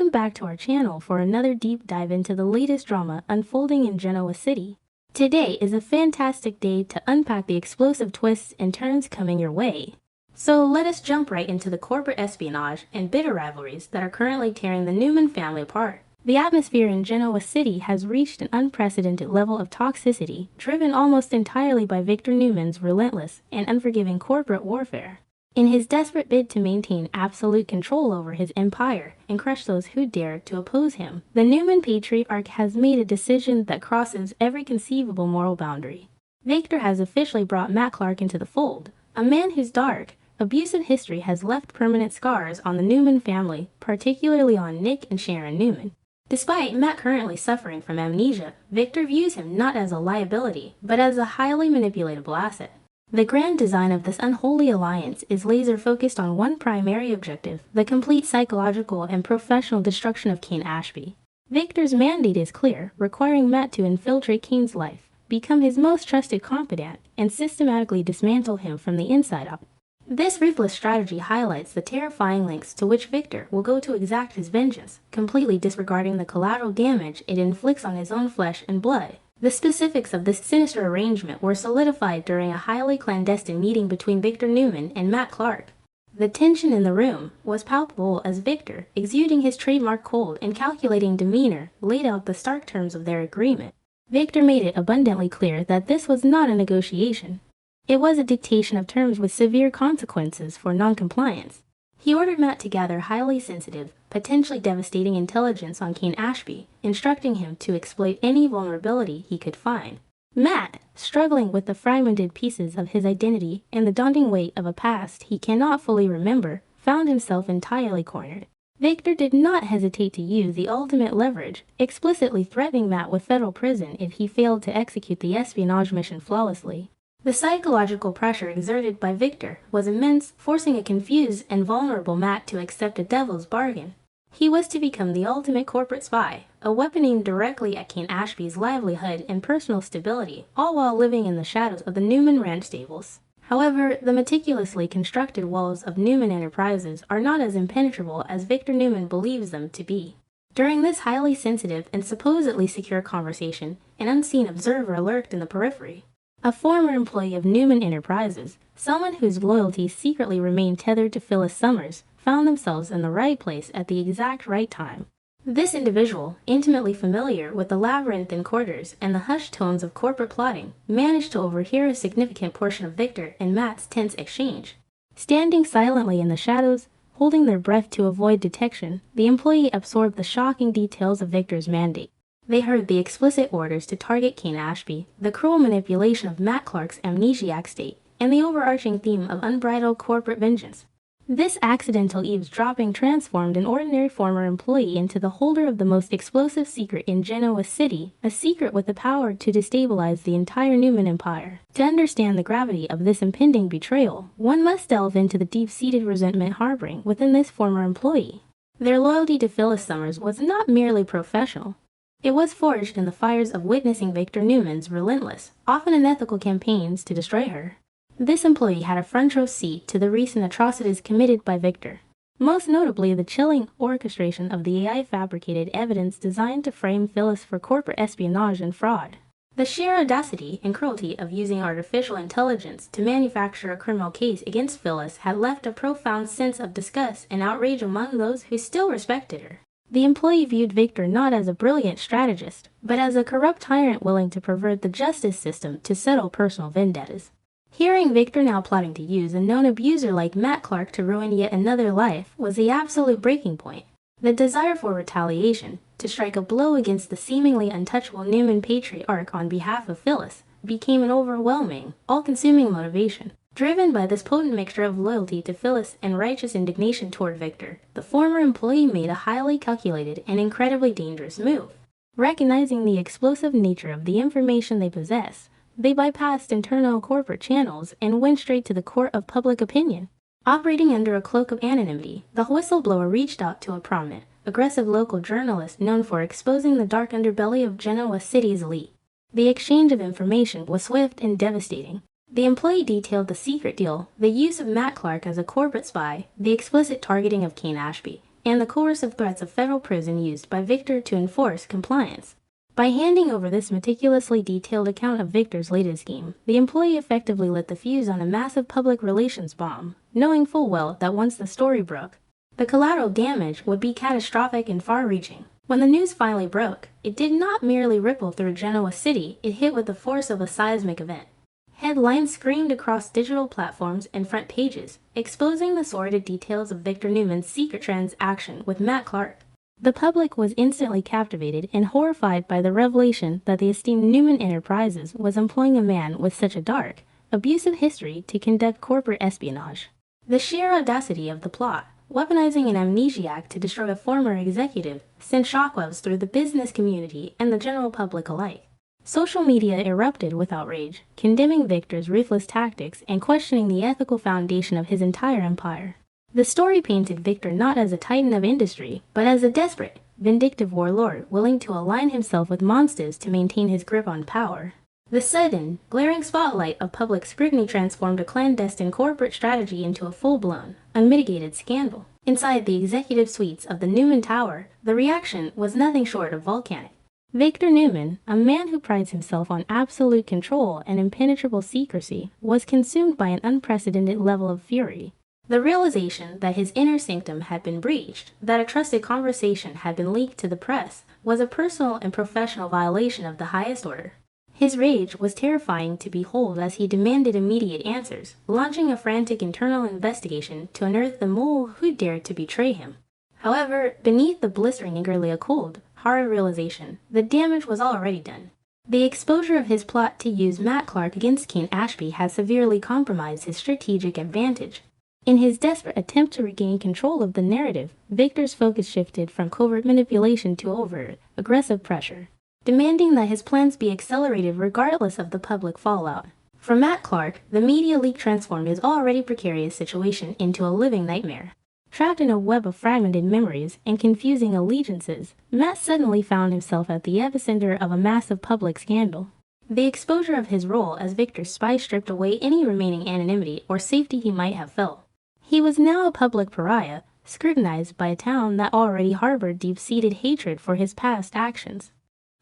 Welcome back to our channel for another deep dive into the latest drama unfolding in Genoa City. Today is a fantastic day to unpack the explosive twists and turns coming your way. So let us jump right into the corporate espionage and bitter rivalries that are currently tearing the Newman family apart. The atmosphere in Genoa City has reached an unprecedented level of toxicity, driven almost entirely by Victor Newman's relentless and unforgiving corporate warfare. In his desperate bid to maintain absolute control over his empire and crush those who dare to oppose him, the Newman patriarch has made a decision that crosses every conceivable moral boundary. Victor has officially brought Matt Clark into the fold, a man whose dark, abusive history has left permanent scars on the Newman family, particularly on Nick and Sharon Newman. Despite Matt currently suffering from amnesia, Victor views him not as a liability, but as a highly manipulatable asset. The grand design of this unholy alliance is laser-focused on one primary objective: the complete psychological and professional destruction of Kane Ashby. Victor's mandate is clear, requiring Matt to infiltrate Kane's life, become his most trusted confidant, and systematically dismantle him from the inside out. This ruthless strategy highlights the terrifying lengths to which Victor will go to exact his vengeance, completely disregarding the collateral damage it inflicts on his own flesh and blood. The specifics of this sinister arrangement were solidified during a highly clandestine meeting between Victor Newman and Matt Clark. The tension in the room was palpable as Victor, exuding his trademark cold and calculating demeanor, laid out the stark terms of their agreement. Victor made it abundantly clear that this was not a negotiation. It was a dictation of terms with severe consequences for noncompliance. He ordered Matt to gather highly sensitive, potentially devastating intelligence on Kane Ashby, instructing him to exploit any vulnerability he could find. Matt, struggling with the fragmented pieces of his identity and the daunting weight of a past he cannot fully remember, found himself entirely cornered. Victor did not hesitate to use the ultimate leverage, explicitly threatening Matt with federal prison if he failed to execute the espionage mission flawlessly. The psychological pressure exerted by Victor was immense, forcing a confused and vulnerable Matt to accept a devil's bargain. He was to become the ultimate corporate spy, a weapon aimed directly at Kane Ashby's livelihood and personal stability, all while living in the shadows of the Newman ranch stables. However, the meticulously constructed walls of Newman Enterprises are not as impenetrable as Victor Newman believes them to be. During this highly sensitive and supposedly secure conversation, an unseen observer lurked in the periphery. A former employee of Newman Enterprises, someone whose loyalties secretly remained tethered to Phyllis Summers, found themselves in the right place at the exact right time. This individual, intimately familiar with the labyrinthine quarters and the hushed tones of corporate plotting, managed to overhear a significant portion of Victor and Matt's tense exchange. Standing silently in the shadows, holding their breath to avoid detection, the employee absorbed the shocking details of Victor's mandate. They heard the explicit orders to target Kane Ashby, the cruel manipulation of Matt Clark's amnesiac state, and the overarching theme of unbridled corporate vengeance. This accidental eavesdropping transformed an ordinary former employee into the holder of the most explosive secret in Genoa City, a secret with the power to destabilize the entire Newman empire. To understand the gravity of this impending betrayal, one must delve into the deep-seated resentment harboring within this former employee. Their loyalty to Phyllis Summers was not merely professional. It was forged in the fires of witnessing Victor Newman's relentless, often unethical campaigns to destroy her. This employee had a front-row seat to the recent atrocities committed by Victor, most notably the chilling orchestration of the AI-fabricated evidence designed to frame Phyllis for corporate espionage and fraud. The sheer audacity and cruelty of using artificial intelligence to manufacture a criminal case against Phyllis had left a profound sense of disgust and outrage among those who still respected her. The employee viewed Victor not as a brilliant strategist, but as a corrupt tyrant willing to pervert the justice system to settle personal vendettas. Hearing Victor now plotting to use a known abuser like Matt Clark to ruin yet another life was the absolute breaking point. The desire for retaliation, to strike a blow against the seemingly untouchable Newman patriarch on behalf of Phyllis, became an overwhelming, all-consuming motivation. Driven by this potent mixture of loyalty to Phyllis and righteous indignation toward Victor, the former employee made a highly calculated and incredibly dangerous move. Recognizing the explosive nature of the information they possess, they bypassed internal corporate channels and went straight to the court of public opinion. Operating under a cloak of anonymity, the whistleblower reached out to a prominent, aggressive local journalist known for exposing the dark underbelly of Genoa City's elite. The exchange of information was swift and devastating. The employee detailed the secret deal, the use of Matt Clark as a corporate spy, the explicit targeting of Kane Ashby, and the coercive threats of federal prison used by Victor to enforce compliance. By handing over this meticulously detailed account of Victor's latest scheme, the employee effectively lit the fuse on a massive public relations bomb, knowing full well that once the story broke, the collateral damage would be catastrophic and far-reaching. When the news finally broke, it did not merely ripple through Genoa City, it hit with the force of a seismic event. Headlines screamed across digital platforms and front pages, exposing the sordid details of Victor Newman's secret transaction with Matt Clark. The public was instantly captivated and horrified by the revelation that the esteemed Newman Enterprises was employing a man with such a dark, abusive history to conduct corporate espionage. The sheer audacity of the plot, weaponizing an amnesiac to destroy a former executive, sent shockwaves through the business community and the general public alike. Social media erupted with outrage, condemning Victor's ruthless tactics and questioning the ethical foundation of his entire empire. The story painted Victor not as a titan of industry, but as a desperate, vindictive warlord willing to align himself with monsters to maintain his grip on power. The sudden, glaring spotlight of public scrutiny transformed a clandestine corporate strategy into a full-blown, unmitigated scandal. Inside the executive suites of the Newman Tower, the reaction was nothing short of volcanic. Victor Newman, a man who prides himself on absolute control and impenetrable secrecy, was consumed by an unprecedented level of fury. The realization that his inner sanctum had been breached, that a trusted conversation had been leaked to the press, was a personal and professional violation of the highest order. His rage was terrifying to behold as he demanded immediate answers, launching a frantic internal investigation to unearth the mole who dared to betray him. However, beneath the blistering eagerly cold, hard realization, the damage was already done. The exposure of his plot to use Matt Clark against King Ashby had severely compromised his strategic advantage. In his desperate attempt to regain control of the narrative, Victor's focus shifted from covert manipulation to overt, aggressive pressure, demanding that his plans be accelerated regardless of the public fallout. For Matt Clark, the media leak transformed his already precarious situation into a living nightmare. Trapped in a web of fragmented memories and confusing allegiances, Matt suddenly found himself at the epicenter of a massive public scandal. The exposure of his role as Victor's spy stripped away any remaining anonymity or safety he might have felt. He was now a public pariah, scrutinized by a town that already harbored deep-seated hatred for his past actions.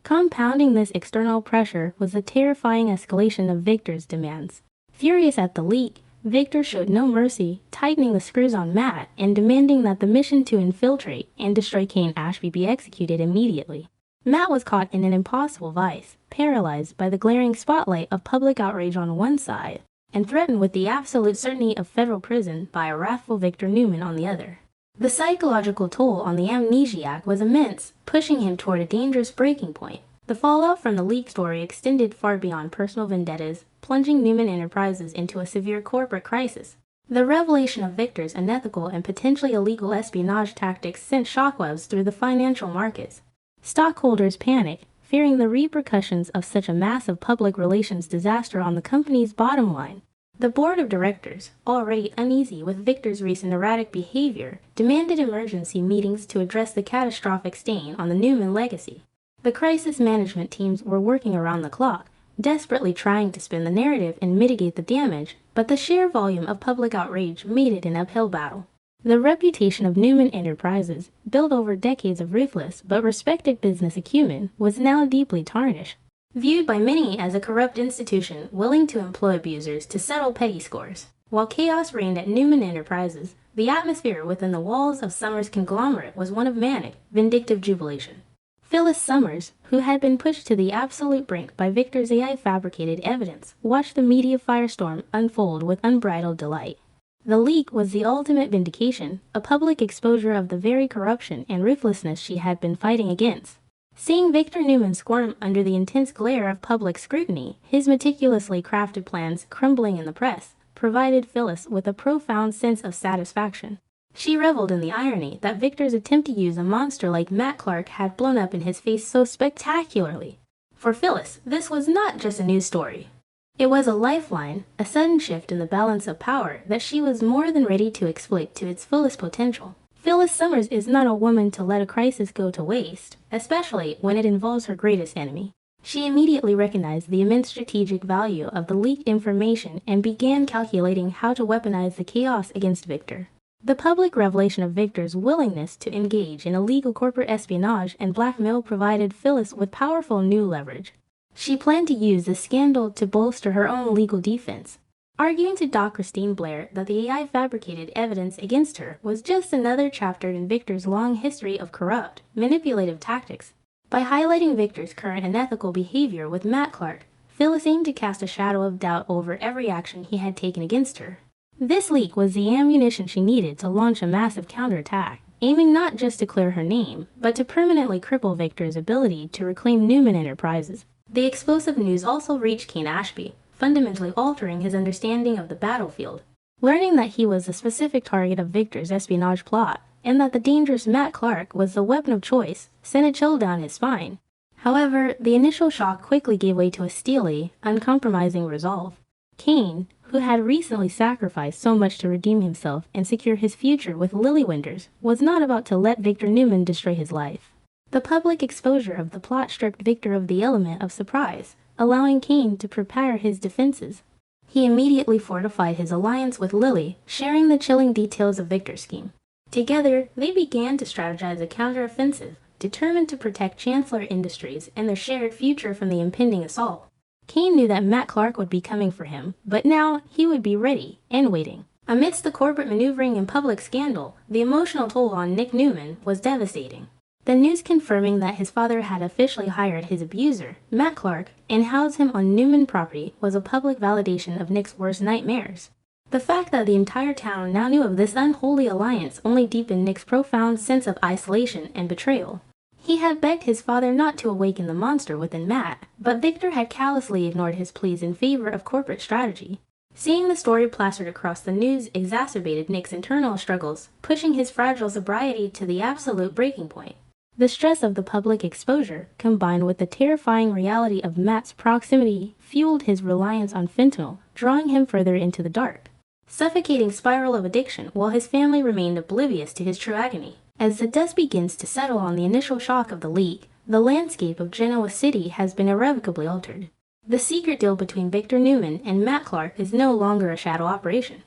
Compounding this external pressure was the terrifying escalation of Victor's demands. Furious at the leak, Victor showed no mercy, tightening the screws on Matt and demanding that the mission to infiltrate and destroy King Ashby be executed immediately. Matt was caught in an impossible vice, paralyzed by the glaring spotlight of public outrage on one side, and threatened with the absolute certainty of federal prison by a wrathful Victor Newman on the other. The psychological toll on the amnesiac was immense, pushing him toward a dangerous breaking point. The fallout from the leak story extended far beyond personal vendettas, plunging Newman Enterprises into a severe corporate crisis. The revelation of Victor's unethical and potentially illegal espionage tactics sent shockwaves through the financial markets. Stockholders panicked, fearing the repercussions of such a massive public relations disaster on the company's bottom line. The board of directors, already uneasy with Victor's recent erratic behavior, demanded emergency meetings to address the catastrophic stain on the Newman legacy. The crisis management teams were working around the clock, desperately trying to spin the narrative and mitigate the damage, but the sheer volume of public outrage made it an uphill battle. The reputation of Newman Enterprises, built over decades of ruthless but respected business acumen, was now deeply tarnished. Viewed by many as a corrupt institution willing to employ abusers to settle petty scores. While chaos reigned at Newman Enterprises, the atmosphere within the walls of Summers' conglomerate was one of manic, vindictive jubilation. Phyllis Summers, who had been pushed to the absolute brink by Victor's AI-fabricated evidence, watched the media firestorm unfold with unbridled delight. The leak was the ultimate vindication, a public exposure of the very corruption and ruthlessness she had been fighting against. Seeing Victor Newman squirm under the intense glare of public scrutiny, his meticulously crafted plans crumbling in the press, provided Phyllis with a profound sense of satisfaction. She reveled in the irony that Victor's attempt to use a monster like Matt Clark had blown up in his face so spectacularly. For Phyllis, this was not just a news story. It was a lifeline, a sudden shift in the balance of power that she was more than ready to exploit to its fullest potential. Phyllis Summers is not a woman to let a crisis go to waste, especially when it involves her greatest enemy. She immediately recognized the immense strategic value of the leaked information and began calculating how to weaponize the chaos against Victor. The public revelation of Victor's willingness to engage in illegal corporate espionage and blackmail provided Phyllis with powerful new leverage. She planned to use the scandal to bolster her own legal defense, arguing to Doc Christine Blair that the AI fabricated evidence against her was just another chapter in Victor's long history of corrupt, manipulative tactics. By highlighting Victor's current unethical behavior with Matt Clark, Phyllis aimed to cast a shadow of doubt over every action he had taken against her. This leak was the ammunition she needed to launch a massive counterattack, aiming not just to clear her name, but to permanently cripple Victor's ability to reclaim Newman Enterprises. The explosive news also reached Kane Ashby, fundamentally altering his understanding of the battlefield. Learning that he was the specific target of Victor's espionage plot, and that the dangerous Matt Clark was the weapon of choice, sent a chill down his spine. However, the initial shock quickly gave way to a steely, uncompromising resolve. Kane, who had recently sacrificed so much to redeem himself and secure his future with Lily Winters, was not about to let Victor Newman destroy his life. The public exposure of the plot stripped Victor of the element of surprise, allowing Kane to prepare his defenses. He immediately fortified his alliance with Lily, sharing the chilling details of Victor's scheme. Together, they began to strategize a counteroffensive, determined to protect Chancellor Industries and their shared future from the impending assault. Kane knew that Matt Clark would be coming for him, but now he would be ready and waiting. Amidst the corporate maneuvering and public scandal, the emotional toll on Nick Newman was devastating. The news confirming that his father had officially hired his abuser, Matt Clark, and housed him on Newman property was a public validation of Nick's worst nightmares. The fact that the entire town now knew of this unholy alliance only deepened Nick's profound sense of isolation and betrayal. He had begged his father not to awaken the monster within Matt, but Victor had callously ignored his pleas in favor of corporate strategy. Seeing the story plastered across the news exacerbated Nick's internal struggles, pushing his fragile sobriety to the absolute breaking point. The stress of the public exposure, combined with the terrifying reality of Matt's proximity, fueled his reliance on fentanyl, drawing him further into the dark, suffocating spiral of addiction while his family remained oblivious to his true agony. As the dust begins to settle on the initial shock of the leak, the landscape of Genoa City has been irrevocably altered. The secret deal between Victor Newman and Matt Clark is no longer a shadow operation.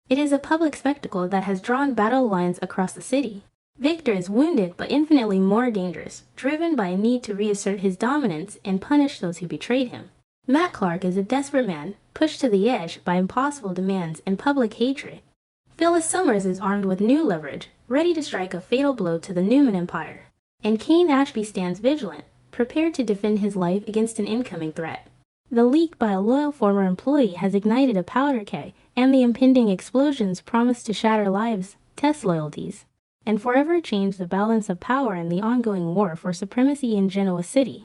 It is a public spectacle that has drawn battle lines across the city. Victor is wounded but infinitely more dangerous, driven by a need to reassert his dominance and punish those who betrayed him. Matt Clark is a desperate man, pushed to the edge by impossible demands and public hatred. Phyllis Summers is armed with new leverage, ready to strike a fatal blow to the Newman Empire. And Kane Ashby stands vigilant, prepared to defend his life against an incoming threat. The leak by a loyal former employee has ignited a powder keg, and the impending explosions promise to shatter lives, test loyalties, and forever change the balance of power in the ongoing war for supremacy in Genoa City.